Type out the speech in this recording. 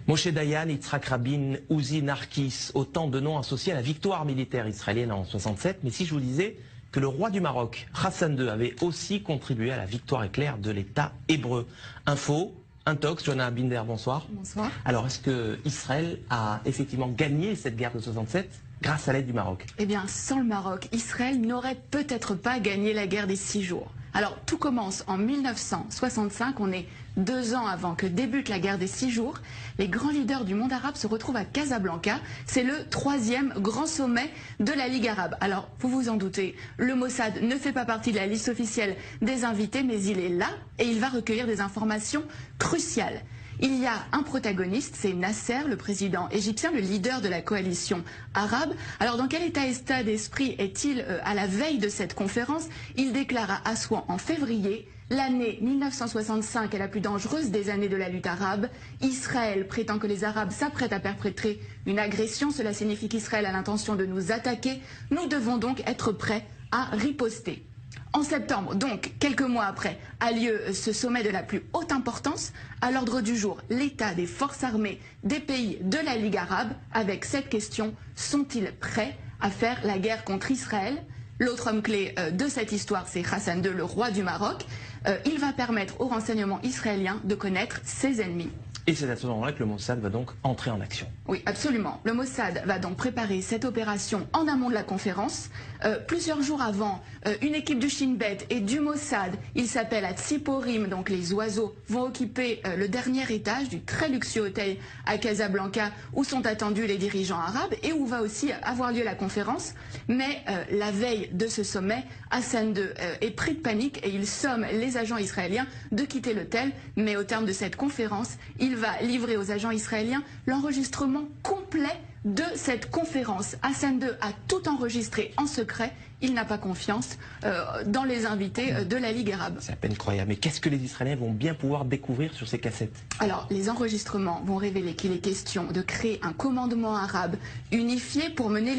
Moshe Dayan, Yitzhak Rabin, Uzi Narkis, autant de noms associés à la victoire militaire israélienne en 67. Mais si je vous disais que le roi du Maroc, Hassan II, avait aussi contribué à la victoire éclair de l'État hébreu. Info, Intox, Joanna Binder, bonsoir. Bonsoir. Alors, est-ce que Israël a effectivement gagné cette guerre de 67 grâce à l'aide du Maroc? Eh bien, sans le Maroc, Israël n'aurait peut-être pas gagné la guerre des 6 jours. Alors, tout commence en 1965, on est 2 ans avant que débute la guerre des 6 jours. Les grands leaders du monde arabe se retrouvent à Casablanca. C'est le 3e grand sommet de la Ligue arabe. Alors, vous vous en doutez, le Mossad ne fait pas partie de la liste officielle des invités, mais il est là et il va recueillir des informations cruciales. Il y a un protagoniste, c'est Nasser, le président égyptien, le leader de la coalition arabe. Alors dans quel état d'esprit est-il à la veille de cette conférence? Il déclare à Assouan en février: l'année 1965 est la plus dangereuse des années de la lutte arabe. Israël prétend que les Arabes s'apprêtent à perpétrer une agression. Cela signifie qu'Israël a l'intention de nous attaquer. Nous devons donc être prêts à riposter. En septembre, donc quelques mois après, a lieu ce sommet de la plus haute importance. À l'ordre du jour, l'état des forces armées des pays de la Ligue arabe, avec cette question: sont-ils prêts à faire la guerre contre Israël? L'autre homme clé de cette histoire, c'est Hassan II, le roi du Maroc. Il va permettre aux renseignements israéliens de connaître ses ennemis. Et c'est à ce moment-là que le Mossad va donc entrer en action. Oui, absolument. Le Mossad va donc préparer cette opération en amont de la conférence. Plusieurs jours avant, une équipe du Shin Bet et du Mossad, il s'appelle à Tsiporim, donc les oiseaux, vont occuper le dernier étage du très luxueux hôtel à Casablanca où sont attendus les dirigeants arabes et où va aussi avoir lieu la conférence. Mais la veille de ce sommet, Hassan II est pris de panique et il somme les agents israéliens de quitter l'hôtel. Mais au terme de cette conférence, il va livrer aux agents israéliens l'enregistrement complet de cette conférence. Hassan II a tout enregistré en secret. Il n'a pas confiance dans les invités de la Ligue arabe. C'est à peine croyable. Mais qu'est-ce que les Israéliens vont bien pouvoir découvrir sur ces cassettes? Alors, les enregistrements vont révéler qu'il est question de créer un commandement arabe unifié pour mener